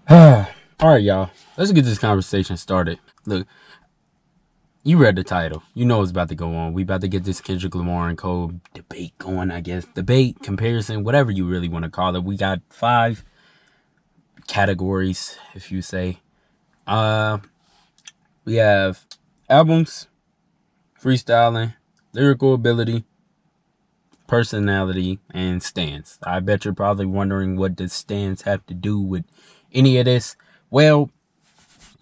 All right, y'all. Let's get this conversation started. Look, you read the title. You know what's about to go on. We about to get this Kendrick Lamar and Cole debate going, I guess. Debate, comparison, whatever you really want to call it. We got 5 categories, if you say. We have albums, freestyling, lyrical ability, personality, and stance. I bet you're probably wondering what does stance have to do with any of this. Well,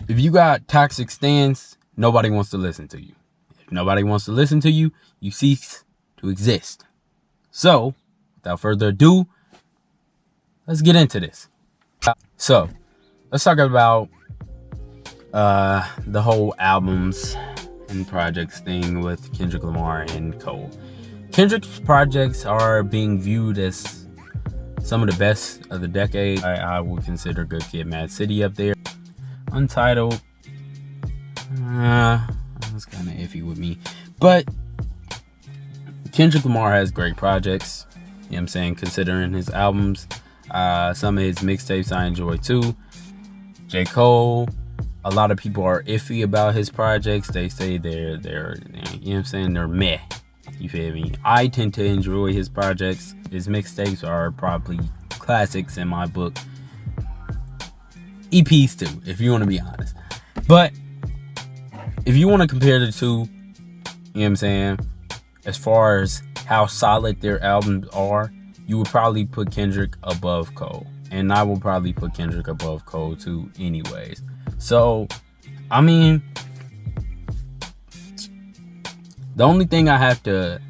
if you got toxic stance, nobody wants to listen to you. If nobody wants to listen to you, you cease to exist. So, without further ado, let's get into this. So, let's talk about the whole albums and projects thing with Kendrick Lamar and Cole. Kendrick's projects are being viewed as some of the best of the decade. I would consider Good Kid, Mad City up there. Untitled, that's kind of iffy with me. But Kendrick Lamar has great projects. You know what I'm saying? Considering his albums, some of his mixtapes I enjoy too. J. Cole, a lot of people are iffy about his projects. They say they're you know what I'm saying, they're meh. You feel me? I tend to enjoy his projects. His mixtapes are probably classics in my book. EPs too, if you want to be honest. But if you want to compare the two, you know what I'm saying, as far as how solid their albums are, you would probably put Kendrick above Cole. And I will probably put Kendrick above Cole too anyways. So, I mean, the only thing I have to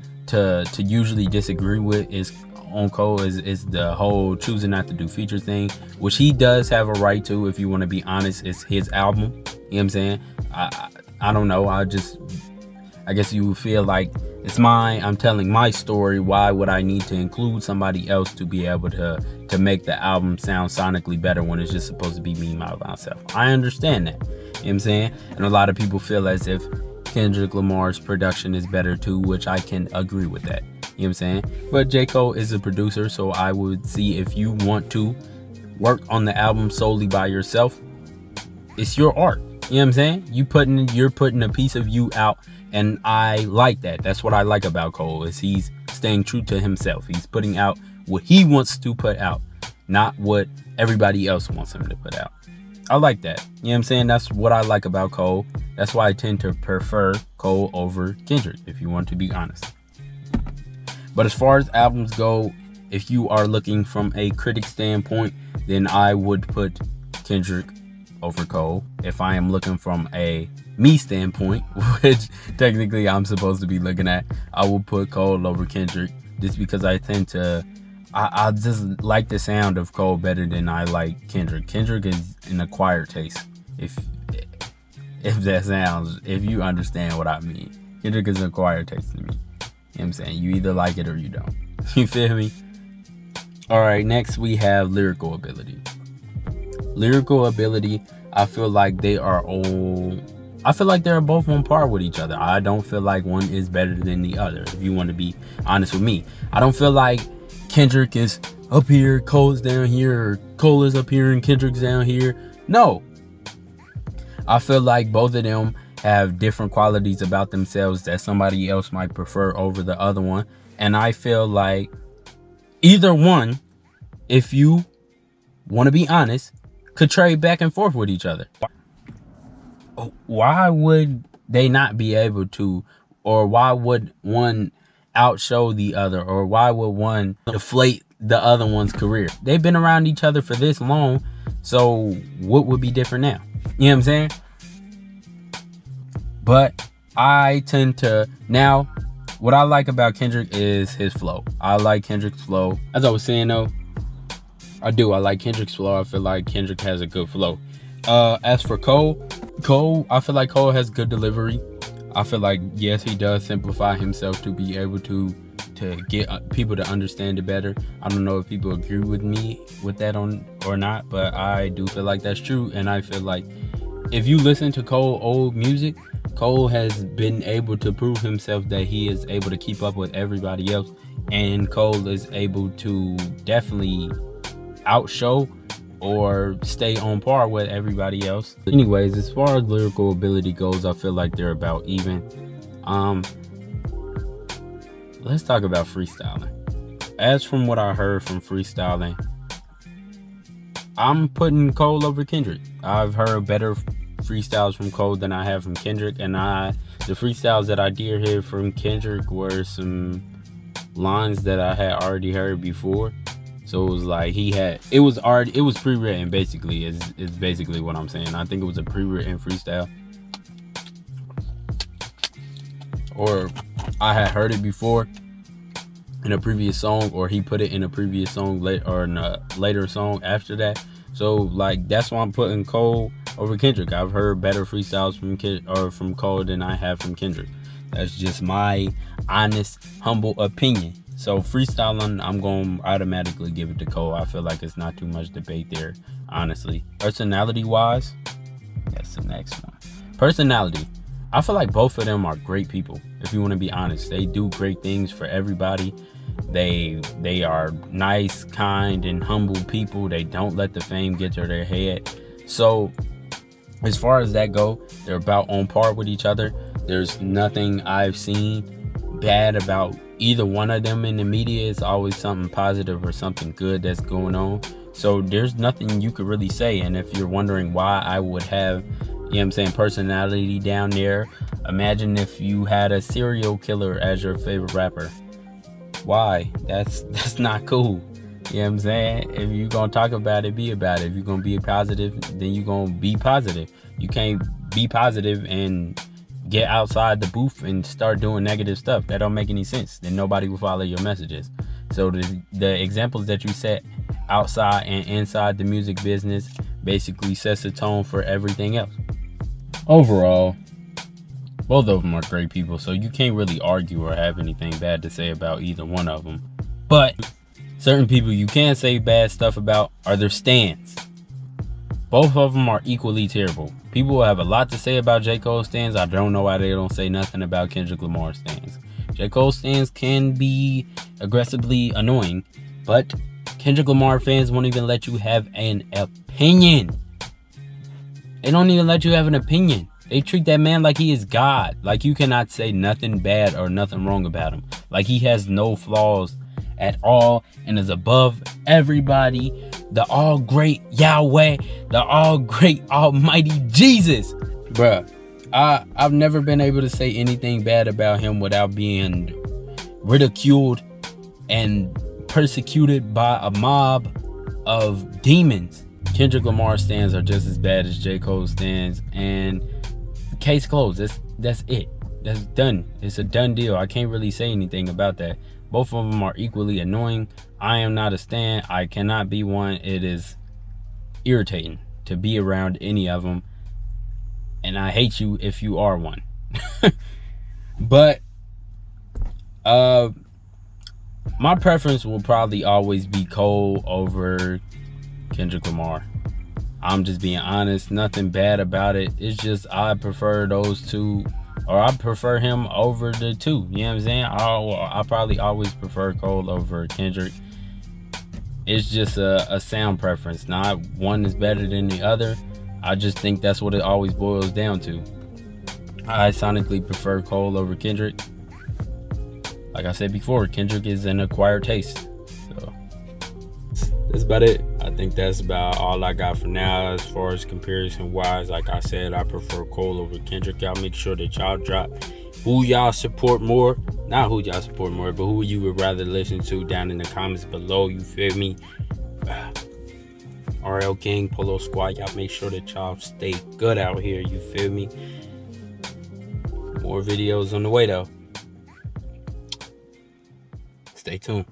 usually disagree with is on Cole is the whole choosing not to do feature thing, which he does have a right to. If you want to be honest, it's his album. You know what I'm saying? I don't know. I guess you would feel like it's mine. I'm telling my story. Why would I need to include somebody else to be able to make the album sound sonically better when it's just supposed to be me by myself? I understand that. You know what I'm saying? And a lot of people feel as if Kendrick Lamar's production is better too, which I can agree with that. You know what I'm saying? But J. Cole is a producer, so I would see if you want to work on the album solely by yourself, it's your art. You know what I'm saying? You're putting a piece of you out, and I like that. That's what I like about Cole, is he's staying true to himself. He's putting out what he wants to put out, not what everybody else wants him to put out. I like that. You know what I'm saying? That's what I like about Cole. That's why I tend to prefer Cole over Kendrick, if you want to be honest. But as far as albums go, if you are looking from a critic standpoint, then I would put Kendrick over Cole. If I am looking from a me standpoint, which technically I'm supposed to be looking at, I will put Cole over Kendrick, just because I tend to I just like the sound of Cole better than I like Kendrick. Kendrick is an acquired taste. If you understand what I mean. Kendrick is an acquired taste to me. You know what I'm saying? You either like it or you don't. You feel me? Alright, next we have lyrical ability. Lyrical ability, I feel like they're both on par with each other. I don't feel like one is better than the other, if you want to be honest with me. I don't feel like Kendrick is up here, Cole is down here, or Cole is up here and Kendrick's down here. No. I feel like both of them have different qualities about themselves that somebody else might prefer over the other one. And I feel like either one, if you want to be honest, could trade back and forth with each other. Why would they not be able to, or why would one outshow the other, or why would one deflate the other one's career? They've been around each other for this long, so what would be different now? You know what I'm saying? But I tend to, now, what I like about Kendrick is his flow. I like Kendrick's flow. As I was saying though, I like Kendrick's flow. I feel like Kendrick has a good flow. As for Cole, I feel like Cole has good delivery. I feel like, yes, he does simplify himself to be able to get people to understand it better. I don't know if people agree with me with that or not, but I do feel like that's true. And I feel like if you listen to Cole old music, Cole has been able to prove himself that he is able to keep up with everybody else, and Cole is able to definitely outshow or stay on par with everybody else. Anyways, as far as lyrical ability goes, I feel like they're about even. Let's talk about freestyling. As from what I heard from freestyling, I'm putting Cole over Kendrick. I've heard better freestyles from Cole than I have from Kendrick, and the freestyles that I did hear from Kendrick were some lines that I had already heard before. So it was like it was pre-written basically, is basically what I'm saying. I think it was a pre-written freestyle, or I had heard it before in a previous song, or he put it in a previous song or in a later song after that. So like that's why I'm putting Cole over Kendrick. I've heard better freestyles from Cole than I have from Kendrick. That's just my honest, humble opinion. So freestyling, I'm going to automatically give it to Cole. I feel like it's not too much debate there, honestly. Personality-wise, that's the next one. Personality. I feel like both of them are great people, if you want to be honest. They do great things for everybody. They are nice, kind, and humble people. They don't let the fame get to their head. So as far as that go, they're about on par with each other. There's nothing I've seen bad about either one of them in the media. It's always something positive or something good that's going on. So there's nothing you could really say. And if you're wondering why I would have, personality down there, imagine if you had a serial killer as your favorite rapper. Why? That's not cool. You know what I'm saying? If you're gonna talk about it, be about it. If you're gonna be positive, then you're gonna be positive. You can't be positive and get outside the booth and start doing negative stuff. That don't make any sense. Then nobody will follow your messages. So the examples that you set outside and inside the music business basically sets the tone for everything else. Overall, both of them are great people, so you can't really argue or have anything bad to say about either one of them. But certain people you can say bad stuff about are their stands. Both of them are equally terrible. People have a lot to say about J. Cole stands. I don't know why they don't say nothing about Kendrick Lamar stands. J. Cole stands can be aggressively annoying, but Kendrick Lamar fans won't even let you have an opinion. They don't even let you have an opinion. They treat that man like he is God. Like you cannot say nothing bad or nothing wrong about him. Like he has no flaws at all and is above everybody. The all great Yahweh, the all great almighty Jesus. Bruh, I've never been able to say anything bad about him without being ridiculed and persecuted by a mob of demons. Kendrick Lamar stands are just as bad as J. Cole stands, and case closed. That's it. That's done. It's a done deal. I can't really say anything about that. Both of them are equally annoying. I am not a stan. I cannot be one. It is irritating to be around any of them, and I hate you if you are one. But my preference will probably always be Cole over Kendrick Lamar. I'm just being honest. Nothing bad about it. It's just I prefer those two, or I prefer him over the two. You know what I'm saying? I probably always prefer Cole over Kendrick. It's just a sound preference. Not one is better than the other. I just think that's what it always boils down to. I sonically prefer Cole over Kendrick. Like I said before, Kendrick is an acquired taste. So that's about it. I think that's about all I got for now as far as comparison wise. Like I said, I prefer Cole over Kendrick. Y'all make sure that y'all drop who y'all support more. Not who y'all support more, but who you would rather listen to down in the comments below. You feel me? RL Gang, Polo Squad, y'all make sure that y'all stay good out here. You feel me? More videos on the way though. Stay tuned.